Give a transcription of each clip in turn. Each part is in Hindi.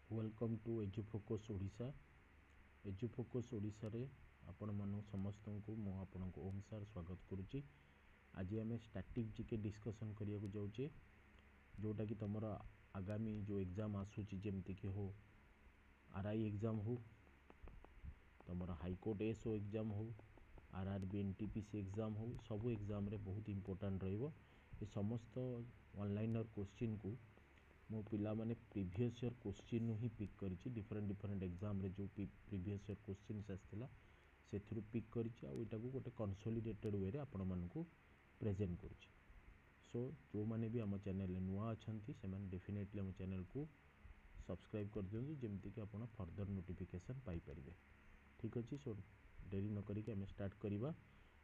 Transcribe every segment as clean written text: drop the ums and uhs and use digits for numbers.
Welcome to Edufocus Odisha. Edufocus Odisha रे आपण मानक समस्त को मु आपण को ओम सार स्वागत करुच्ची। आज आम स्टैटिक जीके डिस्कसन करिया को जाऊँचे, जोटा कि तुम आगामी जो एग्जाम आसूची जमती कि हो आरआई एग्जाम हो, तुम हाईकोर्ट एसओ एग्जाम हो, आरआरबी एनटीपीसी एग्जाम हो, सबू एग्जाम रे बहुत इंपोर्टेंट रहिबो। ये समस्त ऑनलाइन क्वेश्चन को मो पिला माने प्रीवियस ईयर क्वेश्चन ही पिक करिछि। डिफरेंट एग्जाम रे जो प्रीवियस ईयर क्वेश्चन आसथिला सेथुरु पिक करिछि आ एटा को गोटे कंसोलिडेटेड वे रे आपण मानकु प्रेजेंट करिछि। सो जो माने भी हम चैनल रे नुआ अछंती से माने डेफिनेटली हम चैनल को सब्सक्राइब कर दियंतु जेमति कि आपण फर्दर नोटिफिकेशन पाई परिबे। ठीक अछि। सो देरी न करी के हम स्टार्ट करिबा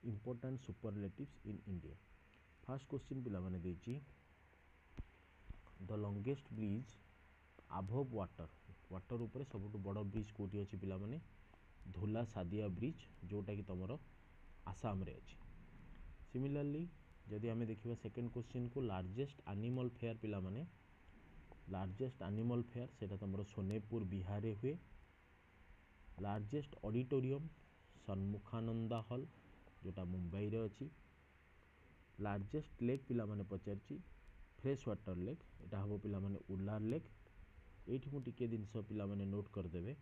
important superlatives in India. First question पिला माने देछि the longest bridge above water. Water ऊपर सबुठ बड़ ब्रिज कोठी अछि पिला माने धोला सादिया ब्रिज, जोटा कि तुमर आसाम रे अछि। सिमिलरली जदि हमें देखिबा सेकंड क्वेश्चन को लार्जेस्ट एनिमल फेयर पिला माने लार्जेस्ट एनिमल फेयर सेटा तुमर सोनेपुर बिहार रे हुए। लार्जेस्ट ऑडिटोरियम सन्मुखानंदा हॉल जोटा मुंबई रे अछि। लार्जेस्ट लेक पिला माने पचारछि फ्रेश वाटर लेक, एटा हबो पिला माने उल्लार लेक। एठी मु टिके दिनस पिला माने नोट कर देबे,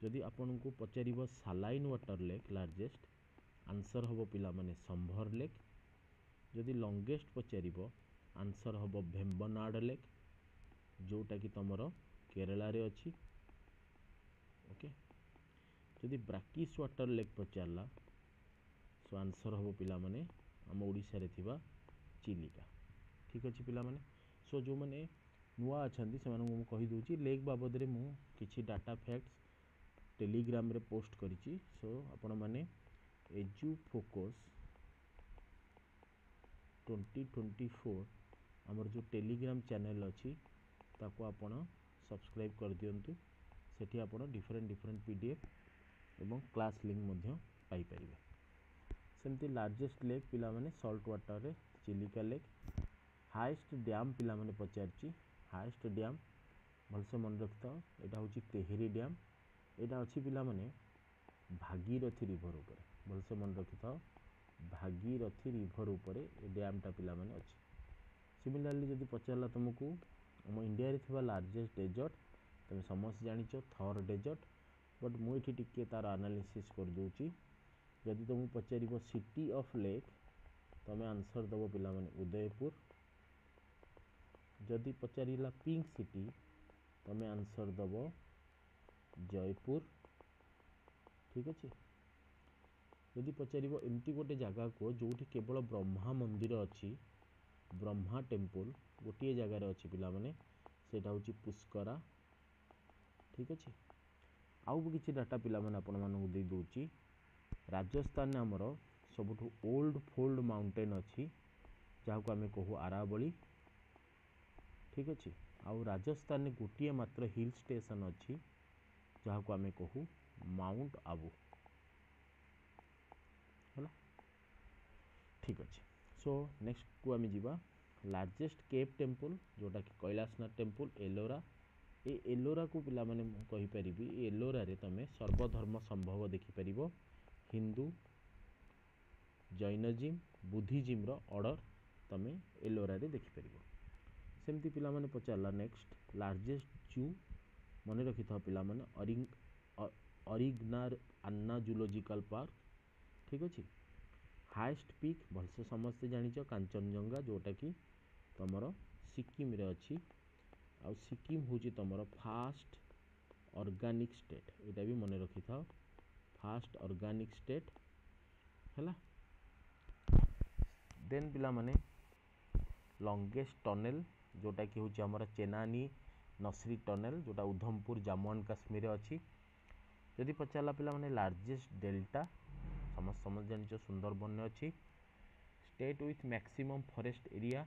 जदि आपन को पचारिबो saline water lake largest, answer हबो पिला माने संभर लेक। जदि लॉन्गेस्ट पचारिबो आंसर हबो भेम्बनाड लेक, जोटा कि तमरो केरला रे अछि। ओके। जदि ब्राकिस वाटर लेक पचारला सो आंसर हबो पिला माने हम ओडिसा रे थिबा चिलिका। ठीक अछि पिला माने। सो जो माने नुआ अछंती से माने मु कहि दोची लेक बाबद रे मु किछि डाटा फैक्ट्स टेलीग्राम रे पोस्ट करिछि। सो आपण माने एजु फोकस 2024 हमर जो टेलीग्राम चैनल अछि ताको आपण सब्सक्राइब कर दियंतु। सेठी आपण डिफरेंट पीडीएफ एवं क्लास लिंक मध्य पाई परिबे। सेमती लार्जेस्ट लेक पिला माने सॉल्ट वाटर रे चिलिका लेक। हाईएस्ट डैम पिला माने पचारछि, हाईएस्ट डैम भलसे मन रखता एटा होछि तेहरी डैम। एटा अछि पिला माने भागीरथी रिवर ऊपर, भलसे मन रखिता भागीरथी रिवर ऊपर ए डैम टा पिला माने अछि। सिमिलरली जदि पचारला तुमको हम इंडिया रे थिबा लार्जेस्ट डेजर्ट, तुम समस्त जानिछो थॉर डेजर्ट, बट मु एठी टिके तार एनालिसिस कर दोची। जदि तुम पचारिबो सिटी ऑफ लेक तमे आंसर दबो पिला माने उदयपुर। जदि पचारिला पिंक सिटी तमे आंसर दबो जयपुर। ठीक अछि। जदि पचारिबो एमती गोटे जगह को जोठी केवल ब्रह्मा मंदिर अछि, ब्रह्मा टेम्पल गोटे जगह रे अछि पिला माने सेटा होछि पुष्करा। ठीक अछि। आउ भी किछि डाटा पिला माने आपण मानकु दे दोची। राजस्थान ने हमर सबुठु ओल्ड फोल्ड माउंटेन अछि, जाहाको आमे कहू आरावली। ठीक अछि। आउ राजस्थान ने गोटे मात्र हिल स्टेशन अछि, जाहाको आमे कहू माउंट आबू। होला। ठीक अछि। सो नेक्स्ट को आमे जिबा लार्जेस्ट केव टेम्पल जोटा कि कैलाशनाथ टेम्पल एलोरा। ए एलोरा को पिला माने मु कहि परिबी एलोरा रे तमे सर्वधर्म संभव देखि परिबो। हिंदू, जैनिज्म, बुद्धिज्म रो ऑर्डर तमे एलोरा रे देखि परिबो। सेमती पिला माने पचारला नेक्स्ट लार्जेस्ट जू, मने रखिथा पिला माने अरिगनार अन्ना जूलॉजिकल पार्क। ठीक अछि। हाईएस्ट पीक भलसे समस्त जानिछो कांचनजंगा, जोटा कि तमरो सिक्किम रे अछि। आ सिक्किम होची तमरो फास्ट ऑर्गेनिक स्टेट, एटा भी मने रखिथा फास्ट ऑर्गेनिक स्टेट। हैला। देन पिला माने लॉन्गेस्ट टनल जोटा कि होची हमर चेनानी नसरी टनल, जोटा उधमपुर जम्मू एंड कश्मीर अछि। जदि पचारला पिला माने लार्जेस्ट डेल्टा, समझ जानिछो सुंदरबन अछि। State with maximum forest area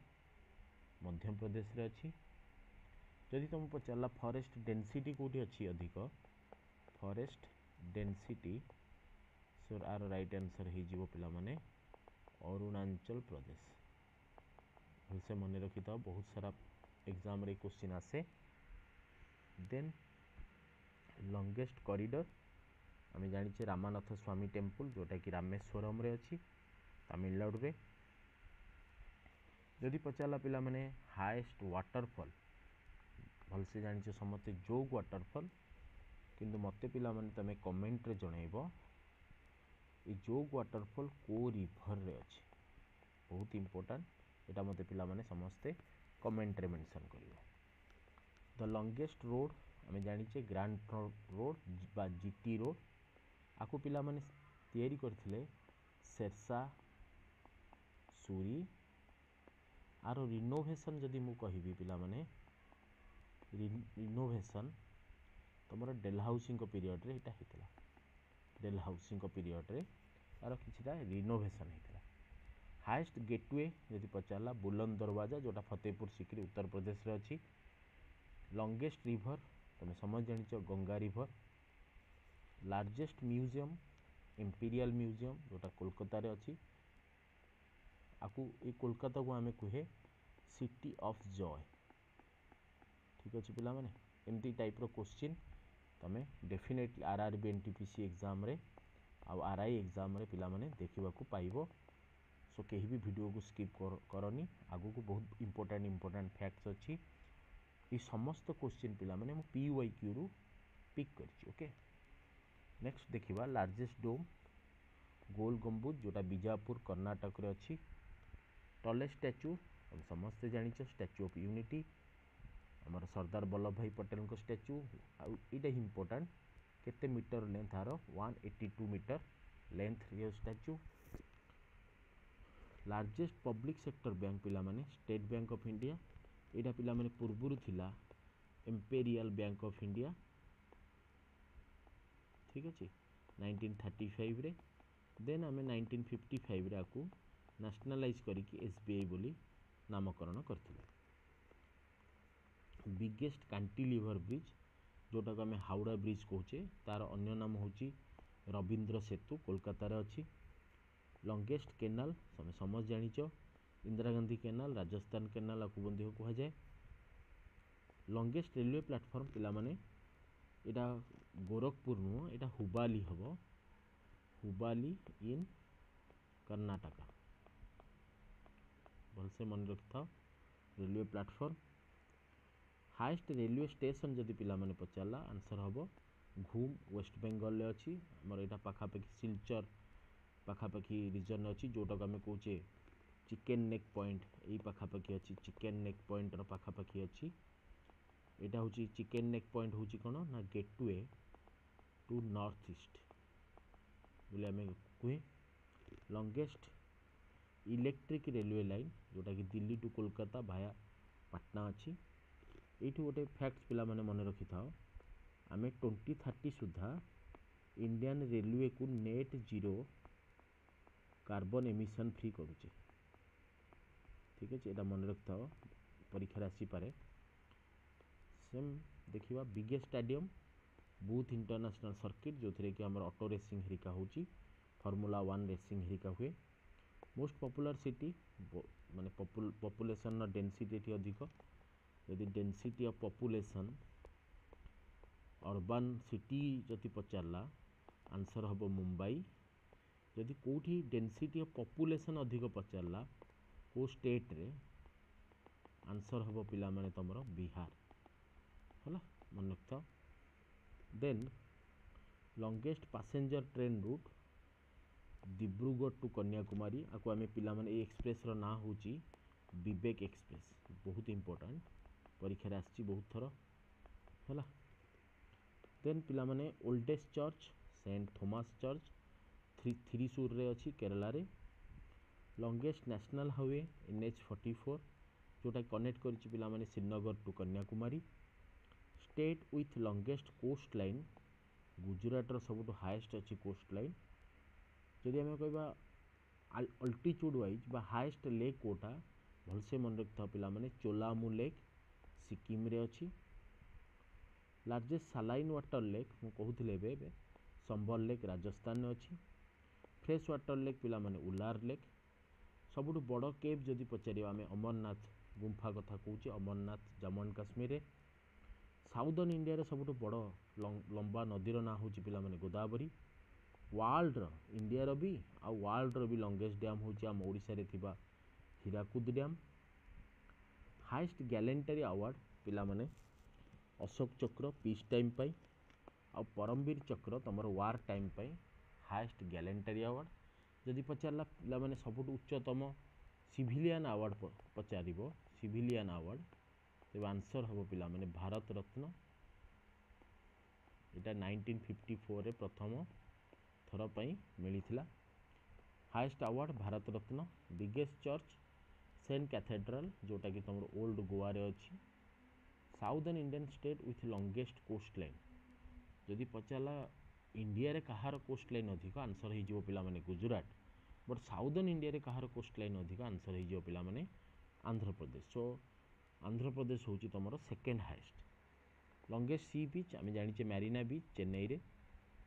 Madhya Pradesh रे अछि। जदि तुम पचारला फॉरेस्ट डेंसिटी कोठी अछि अधिक, forest density so our right answer ही जीवो पिला माने अरुणाचल प्रदेश। भलसे मन रखिता बहुत सारा एग्जाम रे क्वेश्चन आसे। देन लंगेस्ट कॉरिडोर आम जाने रामनाथ स्वामी टेम्पल जोटा कि रामेश्वरम रे अच्छी तमिलनाडु रे। जदि पचारा पिला माने हाएस्ट वाटरफॉल भलसे जानी समस्ते जोग वाटरफॉल किंतु मते पिला माने तमे कमेंट रे जनइबो ये जोग वाटरफॉल को रिवर रे अच्छी बहुत इंपोर्टेंट एटा मते पिला माने समस्ते कमेंट रे मेंशन करिवे। द लॉन्गेस्ट रोड आम जानी ग्रांड ट्रंक रोड बा जीटी रोड आपको पिला माने तैयारी करथिले शेरशाह सूरी आरो रिनोवेशन जदि मु कहिबी पिला माने रिनोवेशन तुमर डेलहाउसी पीरियड रे एटा हितला डेलहाउसी पीरियड रे तार किछिटा रिनोवेशन हितला। हाईएस्ट गेटवे जदि पचारला बुलंद दरवाजा जोटा फतेहपुर सिकरी उत्तर प्रदेश रे अछि। लॉन्गेस्ट रिवर तुम समझ जानिच Ganga river. Largest museum imperial museum जोटा कोलकाता रे अछि। आपको ये कोलकाता को आमे कहे सिटी ऑफ जॉय। ठीक अच्छे पिला माने एमती टाइप रो क्वेश्चन तमे डेफिनेटली आरआरबी एनटीपीसी एग्जाम रे आ आरआई एग्जाम रे पिला माने देखिबा को पाइबो। सो कहीं भी वीडियो को स्किप करनी आगु को बहुत इंपोर्टेंट फैक्ट्स अच्छी ये समस्त क्वेश्चन पिला माने मु पीवाईक्यू रु पिक करछि। ओके नेक्स्ट देखिबा लार्जेस्ट डोम गोल गंबुज जोटा बीजापुर कर्नाटक रे अछि। टॉलेस्ट स्टैच्यू हम समस्ते जानिछ स्टैच्यू ऑफ यूनिटी हमर सरदार वल्लभ भाई पटेल को स्टैच्यू आ इटा इंपोर्टेंट केते मीटर लेंथ आरो 182 मीटर लेंथ रे statue. Largest public sector bank पिला माने स्टेट बैंक ऑफ इंडिया एटा पिला माने पूर्वरु थिला इंपेरियल बैंक ऑफ इंडिया। ठीक अच्छे 1935 रे देन आमे 1955 रे आकु नेशनलाइज करिकी एसबीआई बोली नामकरण करथिले। बिगेस्ट कैंटिलीवर ब्रिज जोटा को आमे हावड़ा ब्रिज कहूचे तार अन्य नाम होची रविंद्र सेतु कोलकाता रे अछि। लॉन्गेस्ट केनाल तमे समझ जानिच इंदिरा गांधी केनाल राजस्थान केनाल आपको बंदी कहा जाए। लॉन्गेस्ट रेलवे प्लेटफॉर्म पिला माने एटा गोरखपुर नु एटा हुबाली हबो हुबाली इन कर्नाटक भलसे मन रखता railway platform. Highest railway station जदि पिला माने पचारला आंसर हबो घूम वेस्ट बेंगल रे अछि। हमर एटा पाखापाखी सिलचर पाखापाखी रीजन अच्छी जोटा को आम कहे चिकेन नेक पॉइंट यही पाखापाखी अच्छी चिकेन नेक पॉइंट पाखापाखी अच्छी। यहाँ हूँ चिकेन नेक पॉइंट हूँ कौन ना गेटवे टू नॉर्थ ईस्ट बोले आम कहे। लॉन्गेस्ट इलेक्ट्रिक रेलवे लाइन जोटा कि दिल्ली टू कोलकाता भाया पाटना अच्छी। ये गोटे फैक्ट पिला माने मन रखी था आम 2030 सुधा इंडियन रेलवे को net zero carbon emission free करुचे। ठीक है ये मन रखता परीक्षा आसी पारे। सेम देखिबा biggest stadium booth international circuit जो थे कि आम ऑटो रेसिंग हरिका होची फॉर्मूला 1 रेसिंग हरिका हुए। मोस्ट पॉपुलर सिटी माने पॉपुलेशन डेंसिटी अधिक यदि density of population urban city जति पचारला आंसर हम मुंबई। जदि कोठी डेंसिटी ऑफ पॉपुलेशन अधिक पचारला को स्टेट रे आंसर हम पिला माने तमरो बिहार हला मन रखता। Then longest passenger train route Dibrugarh to Kanyakumari आपको आम पिला माने ए एक्सप्रेस रो ना होची विवेक एक्सप्रेस बहुत इंपोर्टेंट परीक्षा आसी बहुत थर हला। देन पिला माने oldest church saint Thomas church Thrissur रे अच्छी केरला रे। लॉन्गेस्ट नेशनल हाईवे NH44 जोटा कनेक्ट करिछि पिला माने Srinagar to Kanyakumari. State with longest coast line Gujarat रो सबुठ हाईएस्ट अच्छी कोस्ट लाइन। जदि आम कहबा अल्टीट्यूड वाइज बा हाईएस्ट लेक कोटा भलसे मन रखता पिला माने चोलामू लेक सिक्किम रे अच्छी। लार्जेस्ट सालाइन वाटर लेक मु कहूथिले बे संबल लेक राजस्थान में अच्छी। फ्रेश वाटर लेक पिला माने उलार लेक। सबुठ बड़ केव जदि पचार आम अमरनाथ गुंफा कथा कहूँ Amarnath Jammu and Kashmir. Southern India रे सबुठ बड़ लंबा नदीर ना हूँ पिलामाने गोदावरी। वर्ल्ड इंडिया रो भी आ वर्ल्ड रो भी लॉन्गेस्ट डैम हूँ आम ओडिशा रे थिबा Hirakud dam. Highest gallantry award पिलामाने अशोक चक्र पीस टाइम पाई आ परमवीर चक्र तुम वार टाइम पाई हाईएस्ट गैलेंटरी अवार्ड। जदि पचारा पिलामाने सबुठ उच्चतम सिविलियन अवार्ड पचार सिविलियन अवार्ड तेज आंसर हम पिलामाने भारत रत्न। यहाँ 1954 रे प्रथम थर पर मिलता highest award Bharat Ratna. Biggest church saint cathedral जोटा कि तुम ओल्ड गोवा रे अच्छी। Southern Indian state with longest coast line जदि पचारा इंडिया रे कहार कोस्ट लाइन अधिक आंसर हो पिलामाने गुजरात। बट साउदर्न इंडिया रे कहार कोस्ट लाइन अधिक आंसर हो पिलामाने आंध्र प्रदेश। सो आंध्र प्रदेश हूँ तुम second highest. Longest sea beach आम जाने मैरिना बीच चेन्नई रे।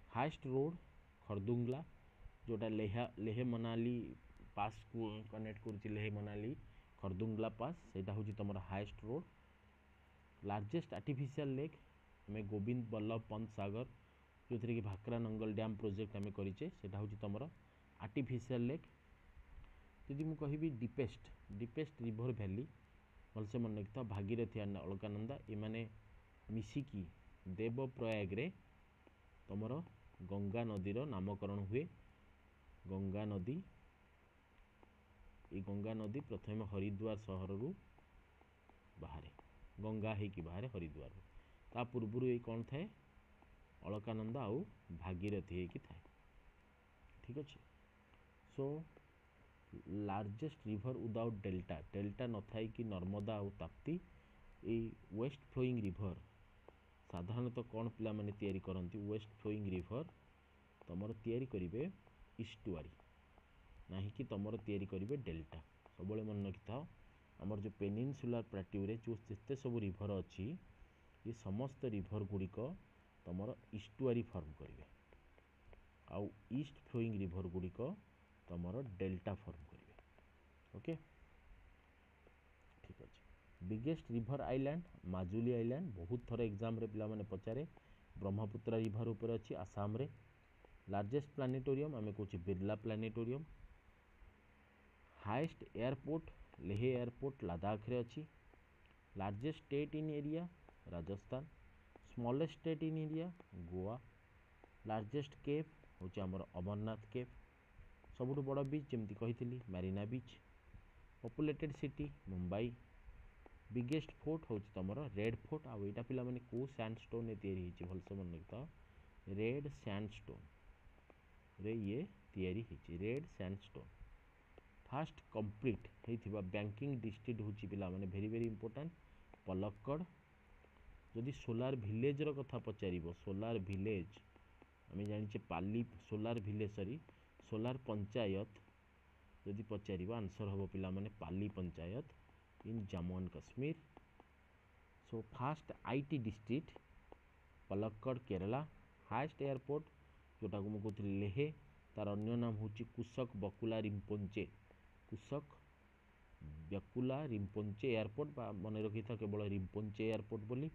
हाईएस्ट रोड खरदुंगला जोटा लेह मनाली पास को कनेक्ट कर लेह मनाली खरदुंगला पास सेटा हूँ तुम highest road. Largest artificial lake आम गोविंद बल्लभ पंत सागर जो थी कि भाकरा नंगल डैम प्रोजेक्ट आम करें सेटा हूँ तुम आर्टिफिशियल लेक। जदि मुझे कहि डीपेस्ट रिवर वैली भलसे मन रखी भागीरथी अलकानंदा एमाने मिसिकी देवप्रयाग रे तुम गंगा नदीर नामकरण हुए। गंगा नदी ये गंगा नदी प्रथम हरिद्वार सहर रु बाहर गंगा होगी बाहर हरिद्वार ता पूर्वर ये कौन थाए अलकानंदा आउ भागीरथी होगी थाए। ठीक अच्छे। So largest river without delta delta न थाई कि नर्मदा और ताप्ती ये वेस्ट फ्लोइंग रिवर साधारणतः कौन पिला माने तैयारी करती वेस्ट फ्लोइंग रिवर तुम तैयारी करेंगे ईस्टुआरी ना कि तुम तैयारी करेंगे डेल्टा। सब मन रखी था आमर जो पेनिनसुलार प्लाट्यू रे जो जिते सब रिवर अच्छी ये समस्त रिवर गुड़िक तुम ईस्टुआरी फॉर्म करेंगे आउ ईस्ट फ्लोइंग रिवर गुड़िक तुम डेल्टा फॉर्म करेंगे। ओके ठीक अच्छे। Biggest river island Majuli island बहुत थर एग्जाम रे पिला माने पचारे ब्रह्मपुत्र रिवर ऊपर अच्छी आसाम रे। लार्जेस्ट प्लानेटोरियम आम कौच Birla planetarium. Highest airport Leh airport Ladakh रे अच्छी। Largest state in area Rajasthan. Smallest state in area Goa. Largest cave हूँ आमर अमरनाथ केव। सबुठ बड़ बीच जमती कही Marina beach. Populated city Mumbai. Biggest fort हूँ तुम रेड फोर्ट आउ यहाँ पिला माने को सैंडस्टोन तैयारी होती भलसे मन रखता रेड सैंडस्टोन रे ये तैयारी होती रेड सैंडस्टोन। फास्ट कंप्लीट होता बैंकिंग डिस्ट्रिक्ट हूँ पिला माने वेरी वेरी इंपोर्टेंट पलक्कड़। जदि सोलार विलेज रो कथा पचार सोलार विलेज आम जाने Palli solar village sorry solar panchayat जदि पचार आंसर हम पिला माने Palli panchayat in Jammu and Kashmir. So first IT district Palakkad Kerala. Highest airport जोटा को मुझे कहती लेह तार अन्य नाम हूँ कुशक बकुला रिम्पोंचे कुशक बकुला रिम्पोंचे एयरपोर्ट मन रखी था केवल रिम्पोंचे एयरपोर्ट बोली।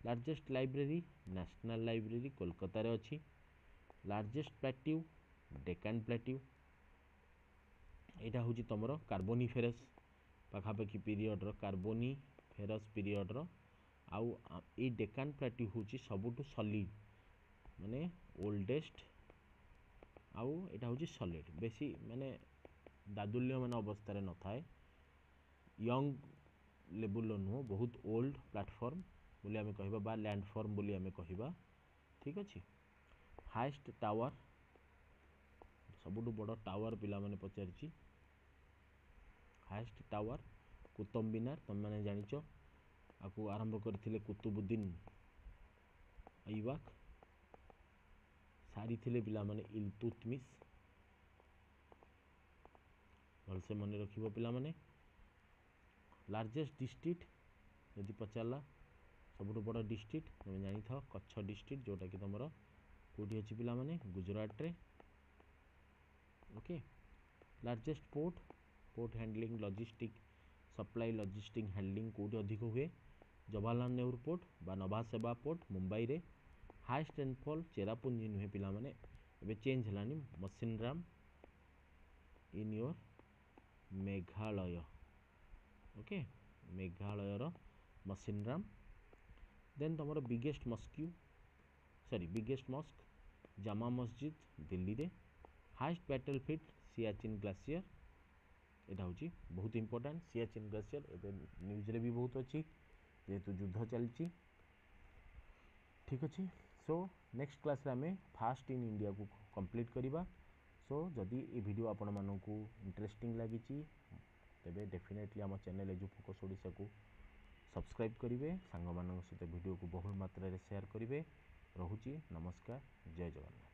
Largest library national library Kolkata रे अच्छी। लार्जेस्ट प्लाट्यू डेकान प्लाट्यू यहाँ हूँ तुम कार्बोनिफेरस पाखापाखि पीरियड कार्बोनिफेरस पीरियड आउ ये डेकान प्लाट्यू हूँ सबुठ सॉलिड माने ओल्डेस्ट आउ यहाँ हूँ सॉलिड बेसी माने दादुल्य मान अवस्था न थाए यंग लेवल नुह बहुत ओल्ड प्लाटफर्म बोली आम कह बा लैंडफर्म बोली आम कह। ठीक अच्छे। हाईएस्ट टावर सबुठ बड़ टावर पिला माने पचारि हाईएस्ट टावर कुतुब मीनार तुम मैंने जानिच आपको आरंभ करते कुतुबुद्दीन ऐबक सारी थे पिला माने इल्तुतमिश भलसे मन रखिबो पिला माने। लार्जेस्ट डिस्ट्रिक्ट यदि पचारा सबुठ बड़ डिस्ट्रिक्ट तुम जानी था कच्छ डिस्ट्रिक्ट जोटा कि तुम कौटी अच्छी पिला माने गुजरात रे। Okay. Largest port port handling logistic supply logistic handling कौटी अधिक हुए जवाहरलाल नेहरू पोर्ट बा नभासेवा पोर्ट मुंबई रे हाईएस्ट रेनफॉल चेरापुंजी नुहे पिला माने एबे चेंज हलानी Mawsynram in your Meghalaya okay Meghalaya रो मसिनराम देन तुम बिगेस्ट मस्क जामा मस्जिद दिल्ली रे highest battle field Siachen glacier एटा हूँ बहुत इंपोर्टेंट सियाचिन ग्लेशियर एबे न्यूज रे भी बहुत अच्छी जेहेतु युद्ध चलती ठीक अच्छे सो नेक्स्ट क्लास रे आमे फास्ट इन इंडिया को कंप्लीट करिबा सो जदि ये वीडियो आपण मानकू इंटरेस्टिंग लगी तेबे डेफिनेटली आम चैनल एजु फोकस ओडिशा को सब्सक्राइब करेंगे सांग मान सहित वीडियो को बहुल मात्रा रे शेयर करेंगे रोची नमस्कार जय जगन्नाथ।